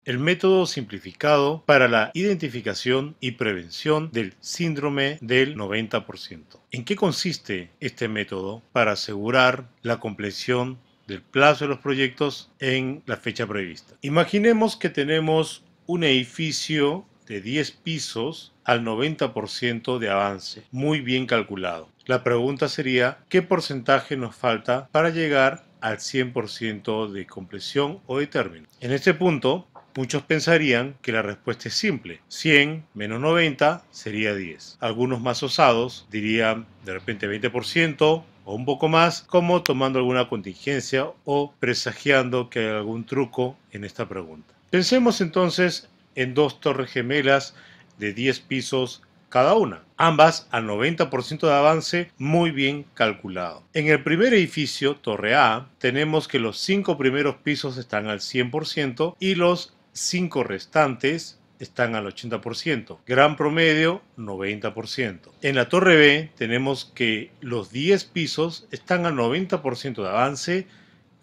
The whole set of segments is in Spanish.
El método simplificado para la identificación y prevención del síndrome del 90%. ¿En qué consiste este método para asegurar la compleción del plazo de los proyectos en la fecha prevista? Imaginemos que tenemos un edificio de 10 pisos al 90% de avance, muy bien calculado. La pregunta sería, ¿qué porcentaje nos falta para llegar al 100% de compleción o de término? En este punto, muchos pensarían que la respuesta es simple. 100 menos 90 sería 10. Algunos más osados dirían de repente 20% o un poco más, como tomando alguna contingencia o presagiando que hay algún truco en esta pregunta. Pensemos entonces en dos torres gemelas de 10 pisos cada una, ambas al 90% de avance muy bien calculado. En el primer edificio, Torre A, tenemos que los 5 primeros pisos están al 100% y los 5 restantes están al 80%, gran promedio 90%. En la torre B tenemos que los 10 pisos están al 90% de avance,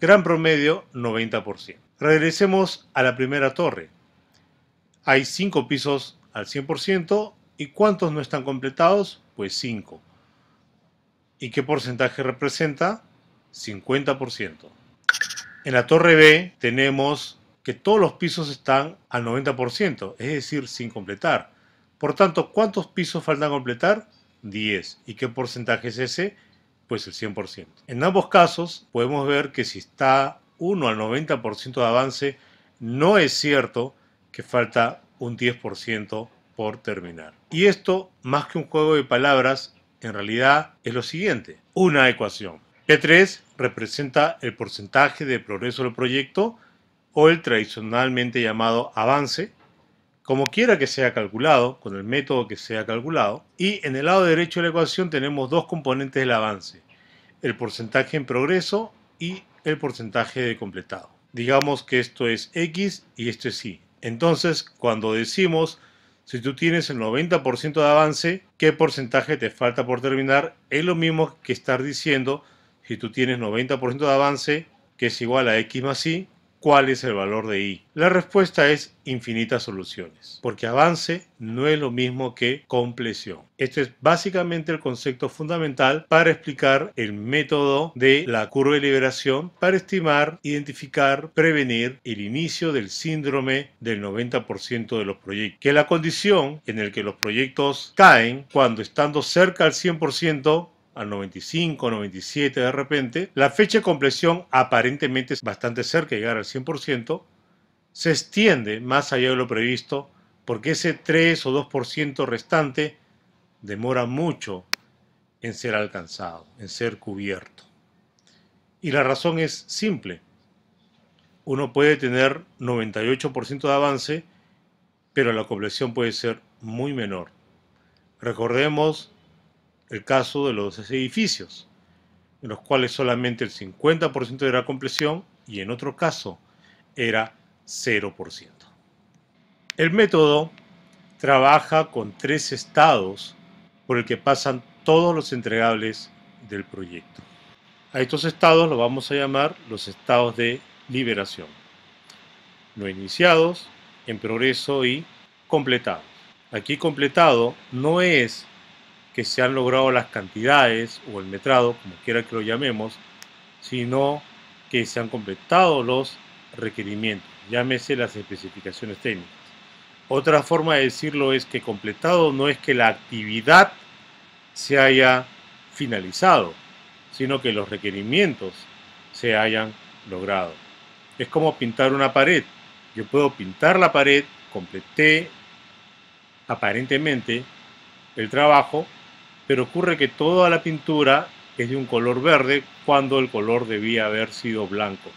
gran promedio 90%. Regresemos a la primera torre. Hay 5 pisos al 100%. ¿Y cuántos no están completados? Pues 5. ¿Y qué porcentaje representa? 50%. En la torre B tenemos que todos los pisos están al 90%, es decir, sin completar. Por tanto, ¿cuántos pisos faltan completar? 10. ¿Y qué porcentaje es ese? Pues el 100%. En ambos casos podemos ver que si está uno al 90% de avance, no es cierto que falta un 10% por terminar. Y esto, más que un juego de palabras, en realidad es lo siguiente: una ecuación. P3 representa el porcentaje de progreso del proyecto o el tradicionalmente llamado avance, como quiera que sea calculado, con el método que sea calculado. Y en el lado derecho de la ecuación tenemos dos componentes del avance: el porcentaje en progreso y el porcentaje de completado. Digamos que esto es X y esto es Y. Entonces, cuando decimos, si tú tienes el 90% de avance, ¿qué porcentaje te falta por terminar? Es lo mismo que estar diciendo, si tú tienes 90% de avance, que es igual a X más Y, ¿cuál es el valor de Y? La respuesta es infinitas soluciones, porque avance no es lo mismo que compleción. Este es básicamente el concepto fundamental para explicar el método de la curva de liberación para estimar, identificar, prevenir el inicio del síndrome del 90% de los proyectos, que es la condición en la que los proyectos caen cuando, estando cerca al 100%, al 95, 97 de repente, la fecha de compleción aparentemente es bastante cerca de llegar al 100%, se extiende más allá de lo previsto porque ese 3 o 2% restante demora mucho en ser alcanzado, en ser cubierto. Y la razón es simple. Uno puede tener 98% de avance, pero la compleción puede ser muy menor. Recordemos el caso de los edificios, en los cuales solamente el 50% era compleción y en otro caso era 0%. El método trabaja con 3 estados por el que pasan todos los entregables del proyecto. A estos estados los vamos a llamar los estados de liberación: no iniciados, en progreso y completados. Aquí completado no es que se han logrado las cantidades o el metrado, como quiera que lo llamemos, sino que se han completado los requerimientos, llámese las especificaciones técnicas. Otra forma de decirlo es que completado no es que la actividad se haya finalizado, sino que los requerimientos se hayan logrado. Es como pintar una pared. Yo puedo pintar la pared, completé aparentemente el trabajo, pero ocurre que toda la pintura es de un color verde cuando el color debía haber sido blanco.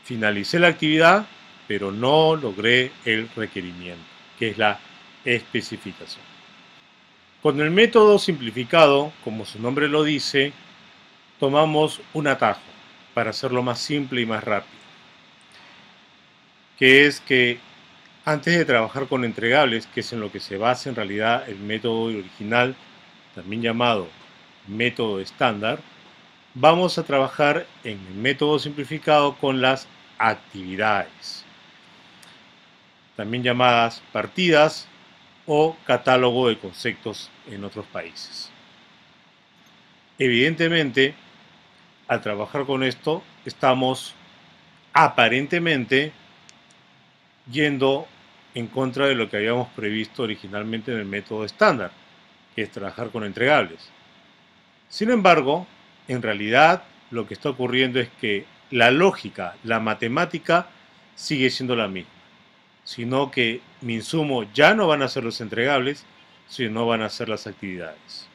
Finalicé la actividad, pero no logré el requerimiento, que es la especificación. Con el método simplificado, como su nombre lo dice, tomamos un atajo para hacerlo más simple y más rápido, que es que antes de trabajar con entregables, que es en lo que se basa en realidad el método original, también llamado método estándar, vamos a trabajar en el método simplificado con las actividades. también llamadas partidas o catálogo de conceptos en otros países. Evidentemente, al trabajar con esto, estamos aparentemente yendo en contra de lo que habíamos previsto originalmente en el método estándar, que es trabajar con entregables. Sin embargo, en realidad lo que está ocurriendo es que la lógica, la matemática sigue siendo la misma, sino que mi insumo ya no van a ser los entregables, sino van a ser las actividades.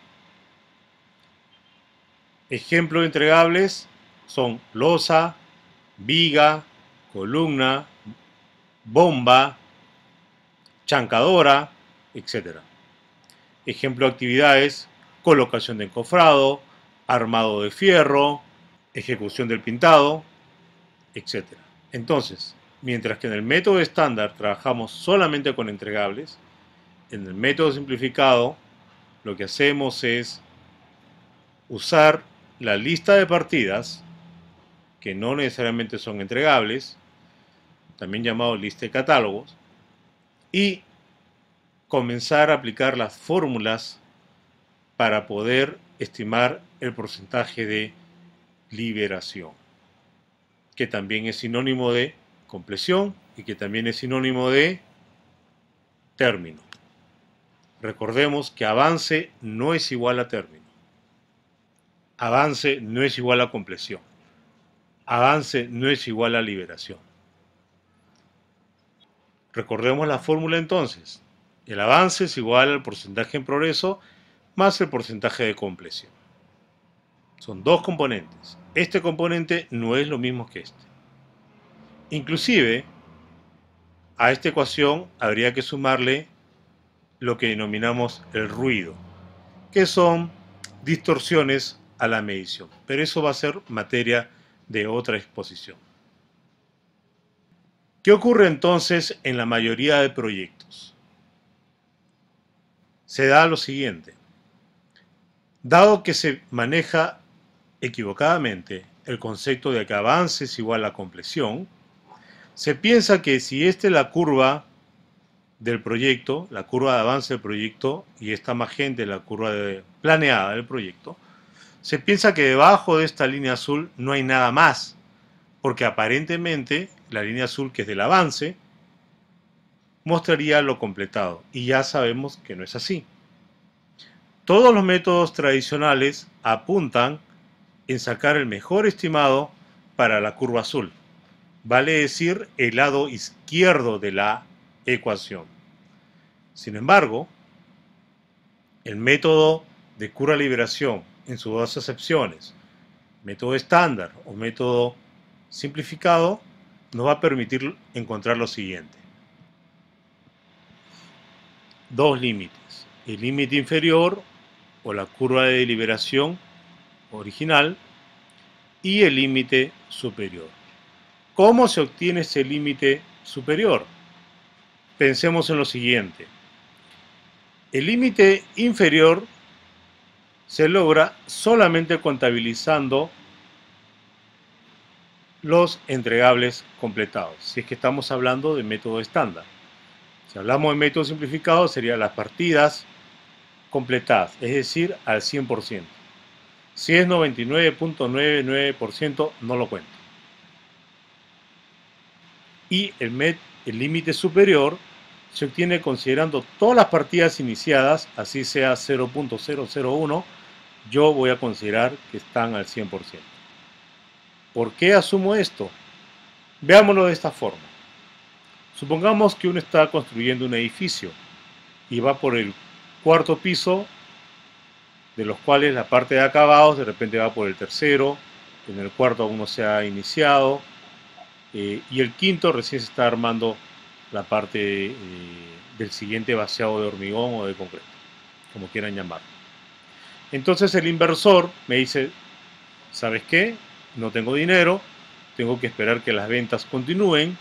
Ejemplos de entregables son losa, viga, columna, bomba, chancadora, etc. Ejemplo de actividades: colocación de encofrado, armado de fierro, ejecución del pintado, etc. Entonces, mientras que en el método estándar trabajamos solamente con entregables, en el método simplificado lo que hacemos es usar la lista de partidas, que no necesariamente son entregables, también llamado lista de catálogos, y comenzar a aplicar las fórmulas para poder estimar el porcentaje de liberación, que también es sinónimo de compleción y que también es sinónimo de término. Recordemos que avance no es igual a término. Avance no es igual a compleción. Avance no es igual a liberación. Recordemos la fórmula entonces. El avance es igual al porcentaje en progreso más el porcentaje de compleción. Son dos componentes. Este componente no es lo mismo que este. Inclusive, a esta ecuación habría que sumarle lo que denominamos el ruido, que son distorsiones a la medición. Pero eso va a ser materia de otra exposición. ¿Qué ocurre entonces en la mayoría de proyectos? Se da lo siguiente. Dado que se maneja equivocadamente el concepto de que avance es igual a compleción, se piensa que si esta es la curva del proyecto, la curva de avance del proyecto, y esta magenta es la curva planeada del proyecto, se piensa que debajo de esta línea azul no hay nada más, porque aparentemente la línea azul, que es del avance, mostraría lo completado, y ya sabemos que no es así. Todos los métodos tradicionales apuntan en sacar el mejor estimado para la curva azul, vale decir, el lado izquierdo de la ecuación. Sin embargo, el método de curva-liberación, en sus dos acepciones, método estándar o método simplificado, nos va a permitir encontrar lo siguiente. Dos límites: el límite inferior o la curva de liberación original y el límite superior. ¿Cómo se obtiene ese límite superior? Pensemos en lo siguiente. El límite inferior se logra solamente contabilizando los entregables completados, si es que estamos hablando de método estándar. Si hablamos de método simplificado, serían las partidas completadas, es decir, al 100%. Si es 99.99%, no lo cuento. Y el límite superior se obtiene considerando todas las partidas iniciadas, así sea 0.001, yo voy a considerar que están al 100%. ¿Por qué asumo esto? Veámoslo de esta forma. Supongamos que uno está construyendo un edificio y va por el cuarto piso, de los cuales la parte de acabados de repente va por el tercero, en el cuarto aún no se ha iniciado, y el quinto recién se está armando la parte del siguiente vaciado de hormigón o de concreto, como quieran llamarlo. Entonces el inversor me dice, ¿sabes qué? No tengo dinero, tengo que esperar que las ventas continúen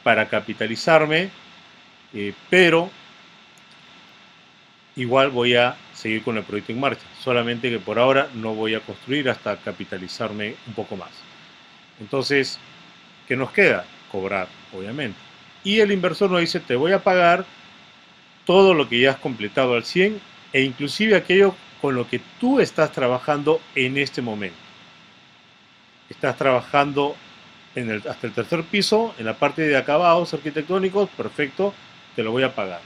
para capitalizarme, pero igual voy a seguir con el proyecto en marcha, solamente que por ahora no voy a construir hasta capitalizarme un poco más. Entonces, ¿qué nos queda? Cobrar, obviamente. y el inversor nos dice te voy a pagar todo lo que ya has completado al 100 e inclusive aquello con lo que tú estás trabajando en este momento. Estás trabajando hasta el tercer piso, en la parte de acabados arquitectónicos, perfecto, te lo voy a pagar.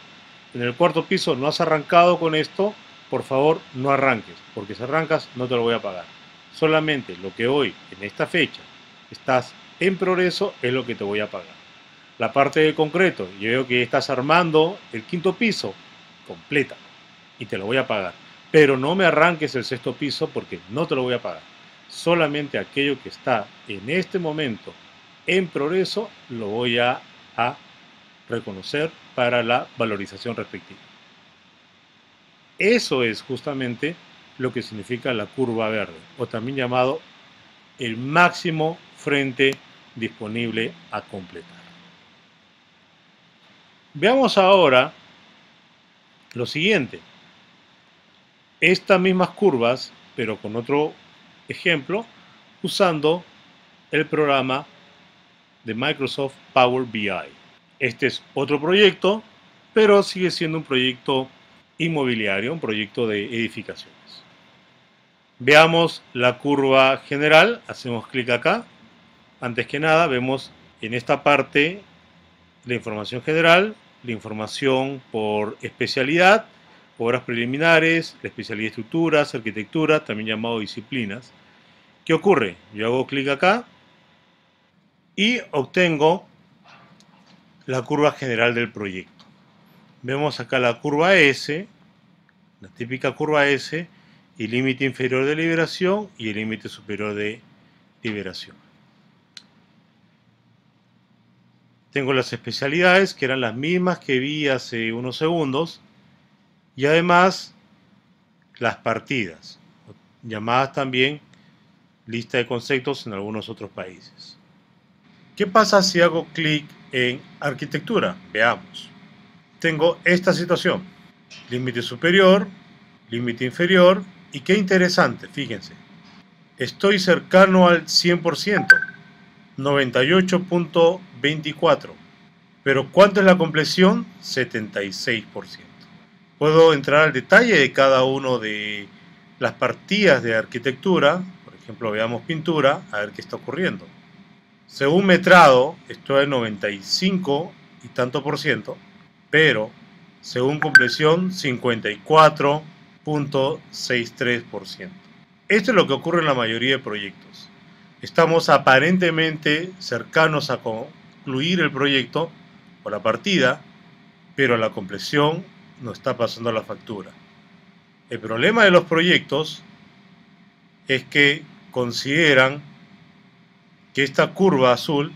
En el cuarto piso no has arrancado con esto, por favor no arranques, porque si arrancas no te lo voy a pagar. Solamente lo que hoy, en esta fecha, estás en progreso es lo que te voy a pagar. La parte de concreto, yo veo que estás armando el quinto piso, completa, y te lo voy a pagar. Pero no me arranques el sexto piso porque no te lo voy a pagar. Solamente aquello que está en este momento en progreso lo voy a reconocer para la valorización respectiva. Eso es justamente lo que significa la curva verde, o también llamado el máximo frente disponible a completar. Veamos ahora lo siguiente. Estas mismas curvas, pero con otro ejemplo, usando el programa de Microsoft Power BI. Este es otro proyecto, pero sigue siendo un proyecto inmobiliario, un proyecto de edificaciones. Veamos la curva general, hacemos clic acá. Antes que nada, vemos en esta parte la información general, la información por especialidad, obras preliminares, la especialidad de estructuras, arquitectura, también llamado disciplinas. ¿Qué ocurre? Yo hago clic acá y obtengo la curva general del proyecto. Vemos acá la curva S, la típica curva S, el límite inferior de liberación y el límite superior de liberación. Tengo las especialidades que eran las mismas que vi hace unos segundos y además las partidas, llamadas también lista de conceptos en algunos otros países. ¿Qué pasa si hago clic en arquitectura? Veamos. Tengo esta situación, límite superior, límite inferior y qué interesante, fíjense, estoy cercano al 100%, 98.24%, pero ¿cuánto es la compleción? 76%. Puedo entrar al detalle de cada uno de las partidas de arquitectura, por ejemplo, veamos pintura, a ver qué está ocurriendo. Según metrado, estoy al 95 y tanto por ciento, pero según compleción, 54.63%. Esto es lo que ocurre en la mayoría de proyectos. Estamos aparentemente cercanos a concluir el proyecto o la partida, pero la compleción nos está pasando la factura. El problema de los proyectos es que consideran que esta curva azul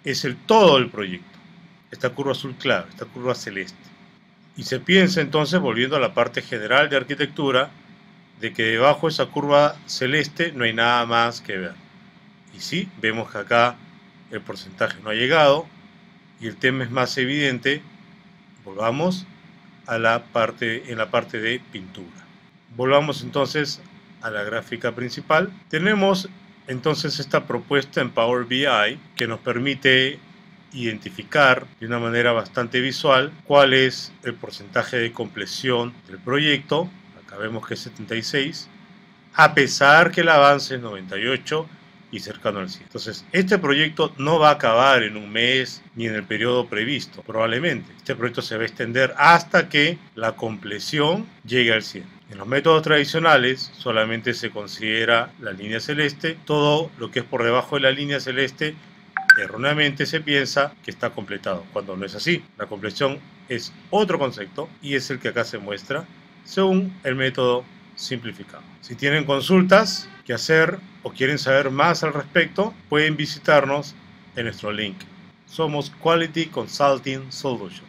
es el todo del proyecto. Esta curva azul claro, esta curva celeste. Y se piensa entonces, volviendo a la parte general de arquitectura, de que debajo de esa curva celeste no hay nada más que ver. Y sí, vemos que acá el porcentaje no ha llegado y el tema es más evidente. Volvamos a en la parte de pintura. Volvamos entonces a la gráfica principal. Tenemos entonces esta propuesta en Power BI que nos permite identificar de una manera bastante visual cuál es el porcentaje de compleción del proyecto. Acá vemos que es 76, a pesar que el avance es 98 y cercano al 100. Entonces, este proyecto no va a acabar en un mes ni en el periodo previsto, probablemente. Este proyecto se va a extender hasta que la compleción llegue al 100. En los métodos tradicionales solamente se considera la línea celeste. Todo lo que es por debajo de la línea celeste erróneamente se piensa que está completado, cuando no es así. La compleción es otro concepto y es el que acá se muestra según el método simplificado. Si tienen consultas que hacer o quieren saber más al respecto, pueden visitarnos en nuestro link. Somos Quality Consulting Solutions.